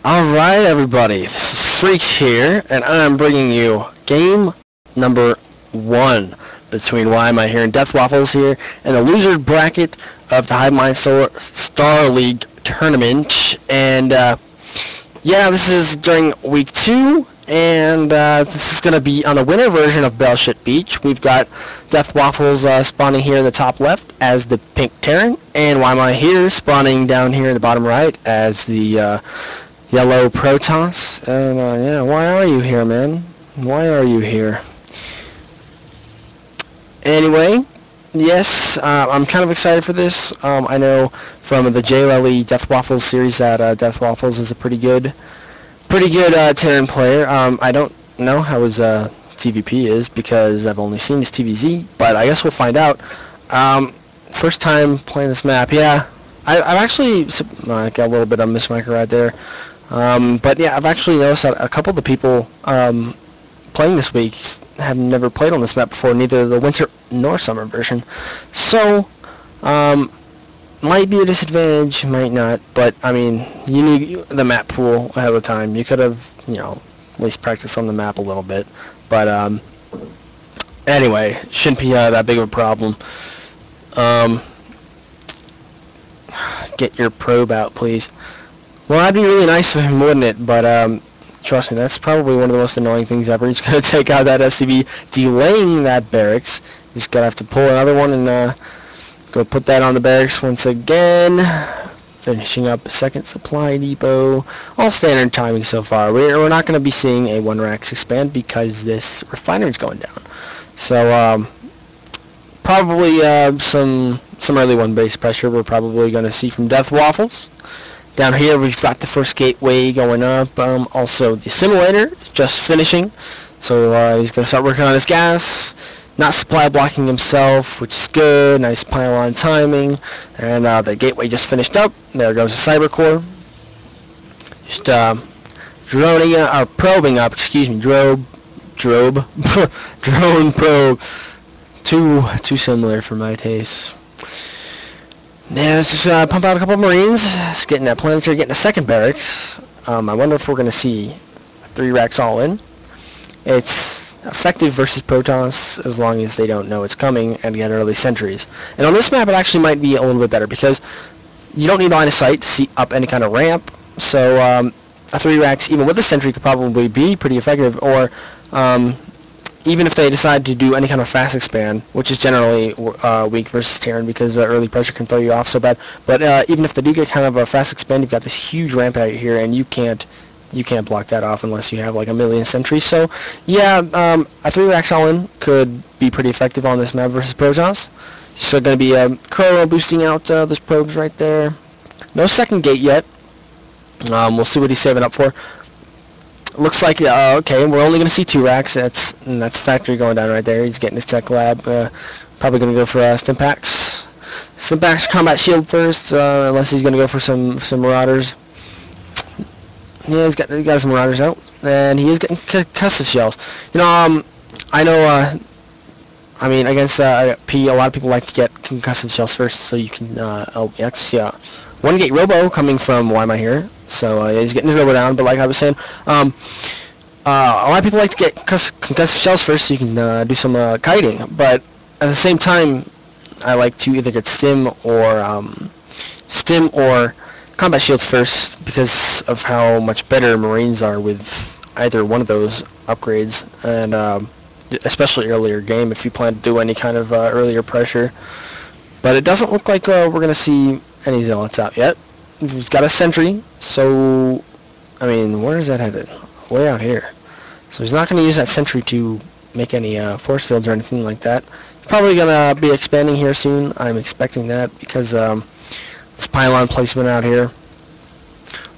Alright everybody, this is Freaks here, and I'm bringing you game number 1 between Ymihere and DeathWaffles here in the loser bracket of the Hivemind Star League tournament. And yeah, this is during week 2, and this is going to be on the winter version of Bellshit Beach. We've got DeathWaffles spawning here in the top left as the pink Terran, and Ymihere spawning down here in the bottom right as the yellow Protoss. And yeah, why are you here, man? Why are you here? Anyway, yes, I'm kind of excited for this. I know from the JLE DeathWaffles series that DeathWaffles is a pretty good Terran player. I don't know how his TVP is because I've only seen his TVZ, but I guess we'll find out. First time playing this map, yeah. I've actually I got a little bit of a mismic right there. But yeah, I've actually noticed that a couple of the people playing this week have never played on this map before, neither the winter nor summer version. So, might be a disadvantage, might not, but I mean, you need the map pool ahead of time. You could have, you know, at least practiced on the map a little bit. But anyway, shouldn't be that big of a problem. Get your probe out, please. Well, that'd be really nice of him, wouldn't it? But trust me, that's probably one of the most annoying things ever. He's going to take out that SCV, delaying that barracks. He's going to have to pull another one and go put that on the barracks once again. Finishing up a second supply depot. All standard timing so far. We're not going to be seeing a 1-rack expand because this refinery's going down. So probably some early 1-base pressure we're probably going to see from DeathWaffles. Down here we've got the first gateway going up. Also the assimilator just finishing, so he's going to start working on his gas. Not supply blocking himself, which is good. Nice pylon timing. And the gateway just finished up. There goes the cyber core. Just probing up. Excuse me, drone probe. Too similar for my taste. Yeah, let's just pump out a couple of Marines. Just getting that planetary, getting a second barracks. I wonder if we're going to see 3 racks all in. It's effective versus Protoss as long as they don't know it's coming and get early sentries. And on this map, it actually might be a little bit better because you don't need line of sight to see up any kind of ramp. So a 3 racks, even with a sentry, could probably be pretty effective. Or even if they decide to do any kind of fast expand, which is generally weak versus Terran because early pressure can throw you off so bad. But even if they do get kind of a fast expand, you've got this huge ramp out here, and you can't block that off unless you have like a million sentries. So yeah, a 3 racks all in could be pretty effective on this map versus Protoss. So going to be Crow boosting out those probes right there. No second gate yet. We'll see what he's saving up for. Looks like, okay, we're only going to see 2 racks. That's factory going down right there. He's getting his tech lab. Probably going to go for Stimpaks. Stimpaks combat shield first, unless he's going to go for some Marauders. Yeah, he's got his Marauders out, and he is getting concussive shells. You know, I know, I mean, against P, a lot of people like to get concussive shells first, so you can, LBX, yeah. 1 gate robo coming from Ymihere. So he's getting his robo down, but like I was saying, a lot of people like to get concussive shells first so you can do some kiting. But at the same time, I like to either get stim or combat shields first because of how much better Marines are with either one of those upgrades, and especially earlier game if you plan to do any kind of earlier pressure. But it doesn't look like we're going to see any zealots out yet. We've got a sentry, so I mean, where is that headed? Way out here. So he's not going to use that sentry to make any force fields or anything like that. He's probably going to be expanding here soon. I'm expecting that because this pylon placement out here.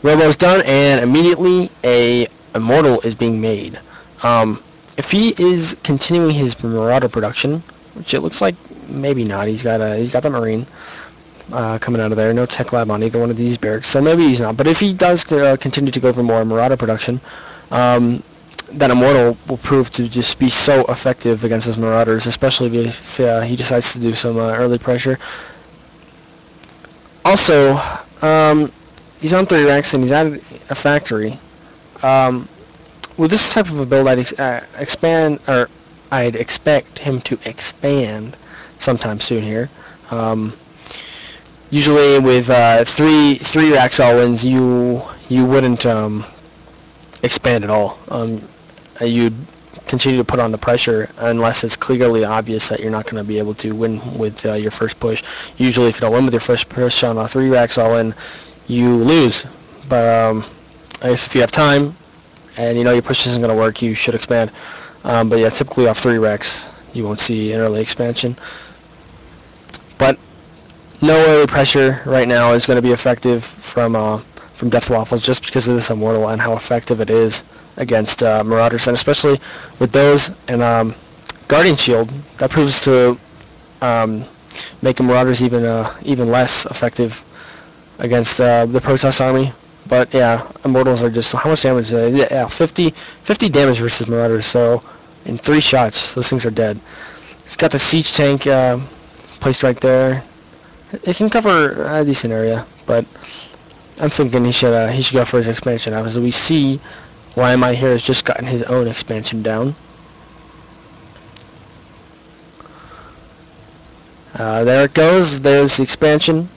Robo's done, and immediately a Immortal is being made. If he is continuing his Marauder production, which it looks like maybe not, he's got the Marine coming out of there. No tech lab on either one of these barracks, so maybe he's not. But if he does continue to go for more Marauder production, that Immortal will prove to just be so effective against his Marauders, especially if he decides to do some early pressure. Also, he's on 3 ranks and he's at a factory. With this type of a build, I'd I'd expect him to expand sometime soon here. Usually with three racks all wins, you wouldn't expand at all. You'd continue to put on the pressure unless it's clearly obvious that you're not going to be able to win with your first push. Usually, if you don't win with your first push on 3 racks all in, you lose. But I guess if you have time and you know your push isn't going to work, you should expand. But yeah, typically off 3 racks, you won't see an early expansion. But no early pressure right now is going to be effective from DeathWaffles just because of this Immortal and how effective it is against Marauders, and especially with those and Guardian Shield, that proves to make the Marauders even less effective against the Protoss army. But yeah, Immortals are just, how much damage? Yeah, 50 damage versus Marauders. So in 3 shots, those things are dead. He's got the siege tank placed right there. It can cover a decent area, but I'm thinking he should go for his expansion. As we see, Ymihere has just gotten his own expansion down. There it goes. There's the expansion.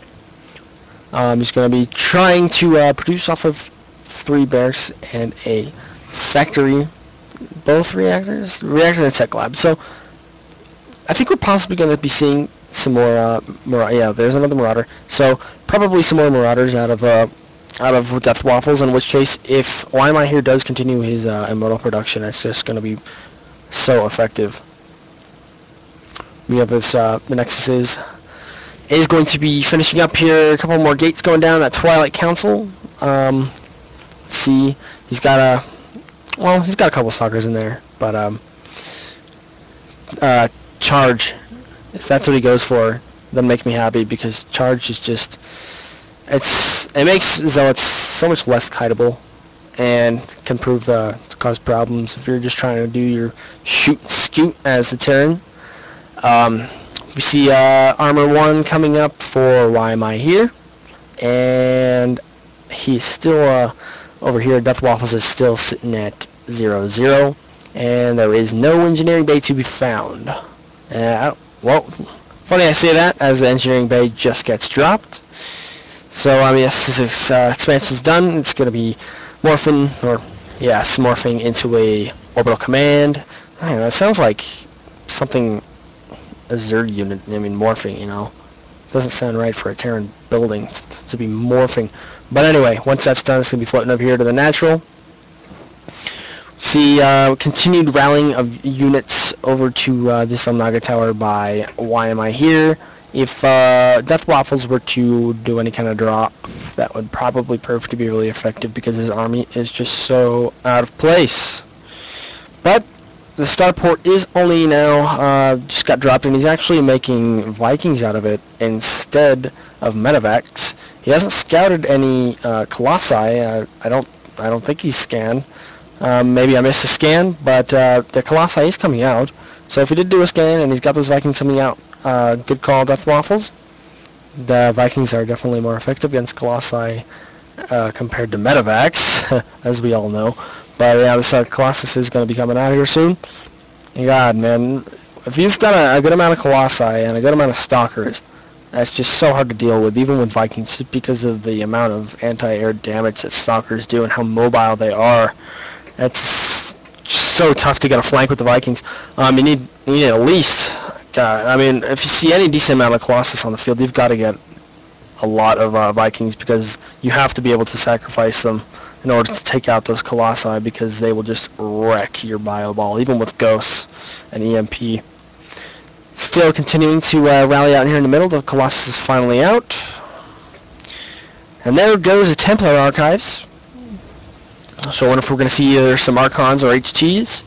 He's going to be trying to produce off of 3 barracks and a factory. Both reactors? Reactor and a tech lab. So I think we're possibly going to be seeing some more yeah, there's another Marauder. So probably some more Marauders out of DeathWaffles, in which case, if Ymihere does continue his Immortal production, it's just going to be so effective. We have this, the Nexus is going to be finishing up here. A couple more gates going down at Twilight Council. Let's see, he's got a couple stalkers in there, but Charge, if that's what he goes for, that'll make me happy, because Charge is just, it makes Zealots so much less kiteable and can prove to cause problems if you're just trying to do your shoot and scoot as the Terran. We see Armor 1 coming up for Ymihere, and he's still over here. DeathWaffles is still sitting at 0-0, and there is no engineering bay to be found. Well, funny I say that, as the engineering bay just gets dropped. So yes, this expansion's done. It's going to be morphing into a orbital command. I don't know, that sounds like something a Zerg unit. I mean, morphing, you know, doesn't sound right for a Terran building to be morphing. But anyway, once that's done, it's going to be floating up here to the natural. See continued rallying of units over to this Naga Tower by Ymihere. If DeathWaffles were to do any kind of drop, that would probably prove to be really effective, because his army is just so out of place. But the starport is only now just got dropped, and he's actually making Vikings out of it instead of medevacs. He hasn't scouted any Colossi. I don't think he's scanned. Maybe I missed a scan, but the Colossi is coming out. So if he did do a scan and he's got those Vikings coming out, good call, DeathWaffles. The Vikings are definitely more effective against Colossi compared to medevacs, as we all know. But yeah, this Colossus is going to be coming out here soon. And God, man, if you've got a good amount of Colossi and a good amount of Stalkers, that's just so hard to deal with, even with Vikings, just because of the amount of anti-air damage that Stalkers do and how mobile they are. It's so tough to get a flank with the Vikings. You need at least, God, I mean, if you see any decent amount of Colossus on the field, you've got to get a lot of Vikings, because you have to be able to sacrifice them in order to take out those Colossi, because they will just wreck your bio ball, even with Ghosts and EMP. Still continuing to rally out here in the middle. The Colossus is finally out. And there goes the Templar Archives. So I wonder if we're going to see either some Archons or HTs.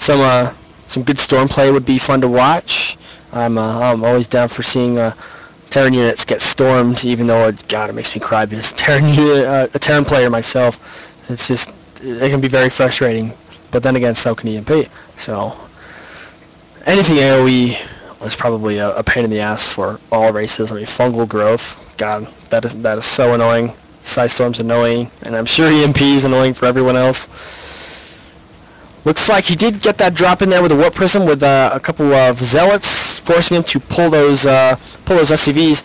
Some good storm play would be fun to watch. I'm always down for seeing Terran units get stormed, even though God, it makes me cry, because a Terran player myself, it's just, it can be very frustrating. But then again, so can EMP. So anything AOE is probably a pain in the ass for all races. I mean, fungal growth, God, that is so annoying. Psi Storm's annoying, and I'm sure EMP is annoying for everyone else. Looks like he did get that drop in there with a Warp Prism with a couple of Zealots, forcing him to pull those SCVs.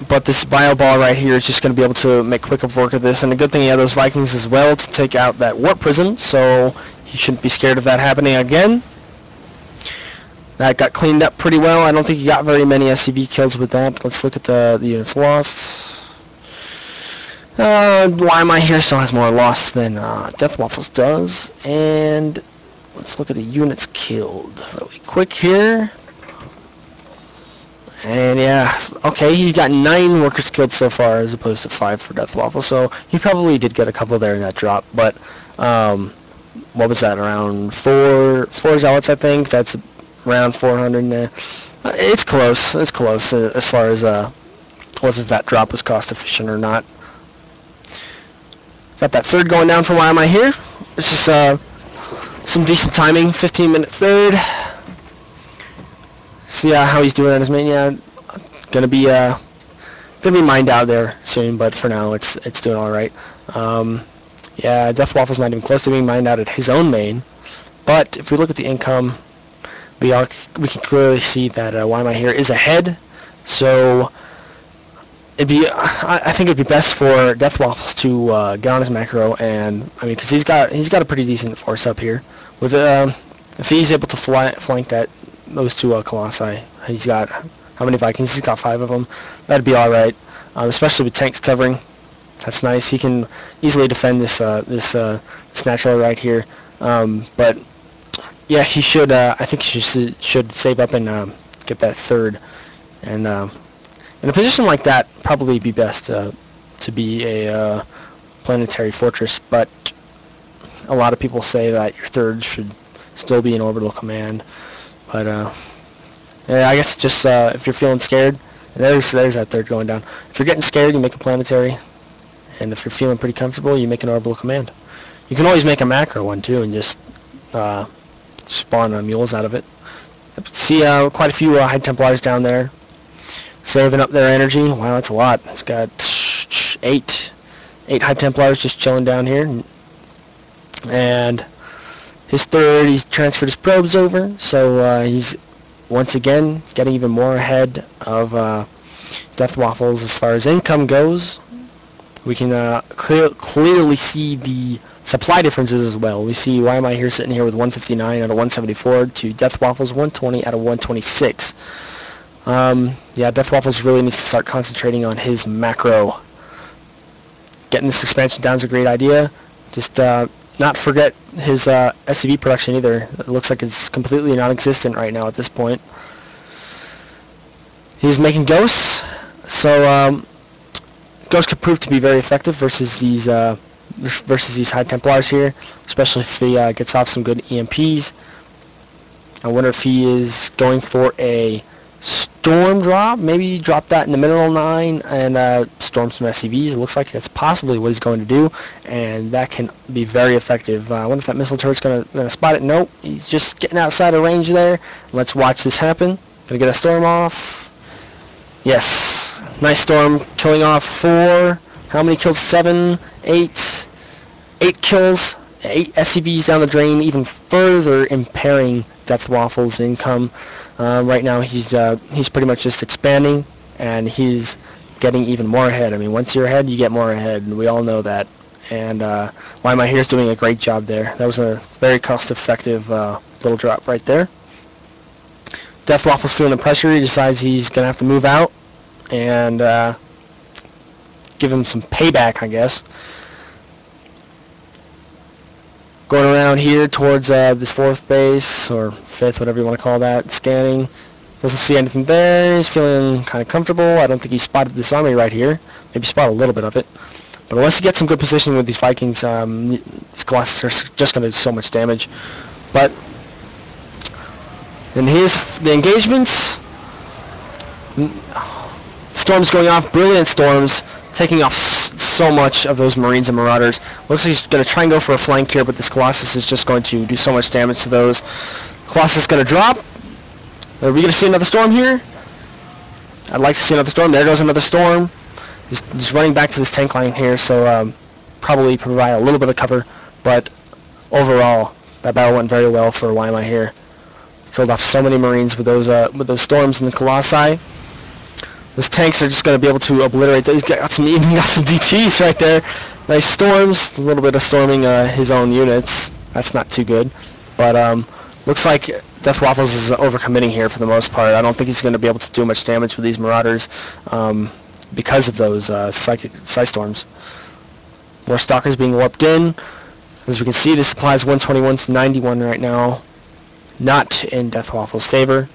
But this Bio Ball right here is just going to be able to make quick work of this. And the good thing he had those Vikings as well to take out that Warp Prism, so he shouldn't be scared of that happening again. That got cleaned up pretty well. I don't think he got very many SCV kills with that. Let's look at the units lost. Ymihere still has more lost than DeathWaffles does. And let's look at the units killed really quick here. And yeah, okay, he got 9 workers killed so far as opposed to 5 for DeathWaffles. So he probably did get a couple there in that drop. But what was that? Around 4 Zealots, I think. That's around 400. It's close. It's close as far as whether that drop was cost efficient or not. Got that third going down for Ymihere. It's just some decent timing. 15-minute third. See how he's doing on his main. Yeah, gonna be mined out there soon, but for now it's doing all right. Yeah, DeathWaffles not even close to being mined out at his own main. But if we look at the income, we can clearly see that Ymihere is ahead. So I think it'd be best for DeathWaffles to get on his macro, and I mean, because he's got a pretty decent force up here. With if he's able to flank those 2 Colossi, he's got how many Vikings? He's got 5 of them. That'd be all right, especially with tanks covering. That's nice. He can easily defend this natural right here. But yeah, he should. I think he should save up and get that third, and in a position like that, probably be best to be a planetary fortress, but a lot of people say that your third should still be an orbital command. But yeah, I guess just if you're feeling scared, there's that third going down. If you're getting scared, you make a planetary, and if you're feeling pretty comfortable, you make an orbital command. You can always make a macro one too, and just spawn mules out of it. See quite a few High Templars down there, saving up their energy. Wow, that's a lot. It's got 8 High Templars just chilling down here. And his third, he's transferred his probes over, so he's once again getting even more ahead of DeathWaffles as far as income goes. We can clearly see the supply differences as well. We see Ymihere sitting here with 159 out of 174 to DeathWaffles 120 out of 126. Yeah, DeathWaffles really needs to start concentrating on his macro. Getting this expansion down is a great idea. Just not forget his SCV production either. It looks like it's completely non-existent right now at this point. He's making ghosts, so ghosts could prove to be very effective versus these High Templars here, especially if he gets off some good EMPs. I wonder if he is going for a storm drop. Maybe drop that in the mineral 9 and storm some SCVs. It looks like that's possibly what he's going to do, and that can be very effective. I wonder if that missile turret's gonna spot it. Nope, he's just getting outside of range there. Let's watch this happen. Gonna get a storm off. Yes, nice storm, killing off 4. How many kills? 7, 8. 8 kills, 8 SCVs down the drain, even further impairing DeathWaffles' income. Right now he's pretty much just expanding, and he's getting even more ahead. I mean, once you're ahead, you get more ahead, and we all know that. And Ymihere is doing a great job there. That was a very cost-effective little drop right there. DeathWaffles feeling the pressure. He decides he's going to have to move out and give him some payback, I guess. Going around here towards this 4th base, or 5th, whatever you want to call that, scanning. Doesn't see anything there. He's feeling kind of comfortable. I don't think he spotted this army right here. Maybe spot a little bit of it. But unless he gets some good positioning with these Vikings, these Colossus are just going to do so much damage. But in the engagements, storms going off, brilliant storms, taking off so much of those Marines and Marauders. Looks like he's going to try and go for a flank here, but this Colossus is just going to do so much damage to those. Colossus is going to drop. Are we going to see another storm here? I'd like to see another storm. There goes another storm. He's running back to this tank line here, so probably provide a little bit of cover, but overall, that battle went very well for Ymihere. Killed off so many Marines with those storms and the Colossi. Those tanks are just going to be able to obliterate those. Even got some DTs right there. Nice storms. A little bit of storming his own units. That's not too good. But looks like DeathWaffles is overcommitting here for the most part. I don't think he's going to be able to do much damage with these Marauders because of those Psy Storms. More Stalkers being warped in. As we can see, the supply is 121 to 91 right now. Not in DeathWaffles' favor.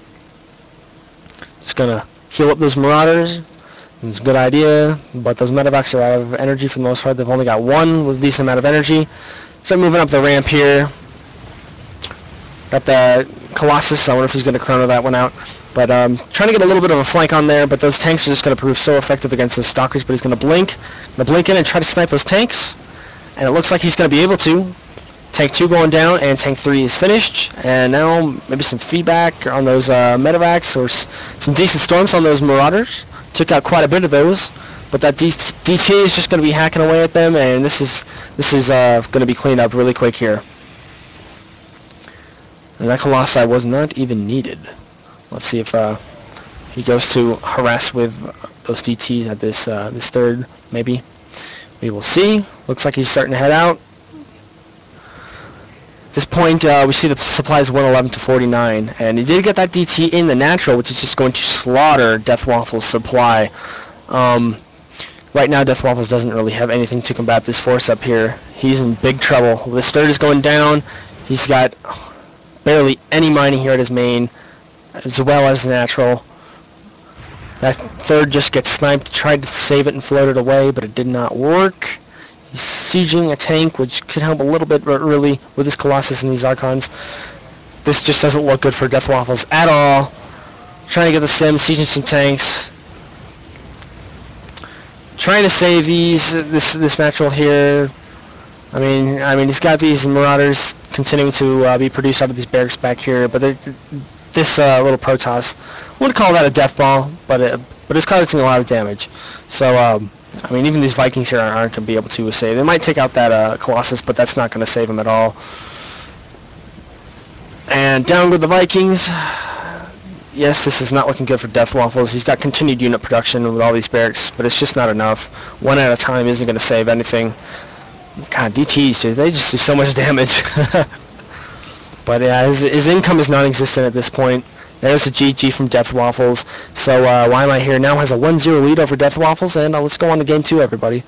Just going to heal up those Marauders. It's a good idea, but those medevacs are out of energy for the most part. They've only got one with a decent amount of energy. Start moving up the ramp here. Got the Colossus. I wonder if he's going to chrono that one out. But trying to get a little bit of a flank on there, but those tanks are just going to prove so effective against those Stalkers. But he's going to blink in and try to snipe those tanks. And it looks like he's going to be able to. Tank 2 going down, and Tank 3 is finished. And now maybe some feedback on those medevacs, or some decent storms on those Marauders. Took out quite a bit of those, but that DT is just going to be hacking away at them, and this is going to be cleaned up really quick here. And that Colossi was not even needed. Let's see if he goes to harass with those DTs at this this third, maybe. We will see. Looks like he's starting to head out. At this point, we see the supply is 111 to 49, and he did get that DT in the natural, which is just going to slaughter DeathWaffles' supply. Right now, DeathWaffles doesn't really have anything to combat this force up here. He's in big trouble. This third is going down. He's got barely any mining here at his main, as well as natural. That third just gets sniped. Tried to save it and float it away, but it did not work. He's sieging a tank, which could help a little bit early with his Colossus and these Archons. This just doesn't look good for DeathWaffles at all. Trying to get the sim, sieging some tanks. Trying to save this natural here. I mean, he's got these Marauders continuing to be produced out of these barracks back here, but this little Protoss, I wouldn't call that a death ball, but it's causing a lot of damage. So. I mean, even these Vikings here aren't going to be able to save. They might take out that Colossus, but that's not going to save him at all. And down with the Vikings. Yes, this is not looking good for DeathWaffles. He's got continued unit production with all these barracks, but it's just not enough. One at a time isn't going to save anything. God, DTs, they just do so much damage. But yeah, his income is non-existent at this point. There's a GG from DeathWaffles. So Ymihere now has a 1-0 lead over DeathWaffles, and let's go on to game 2, everybody.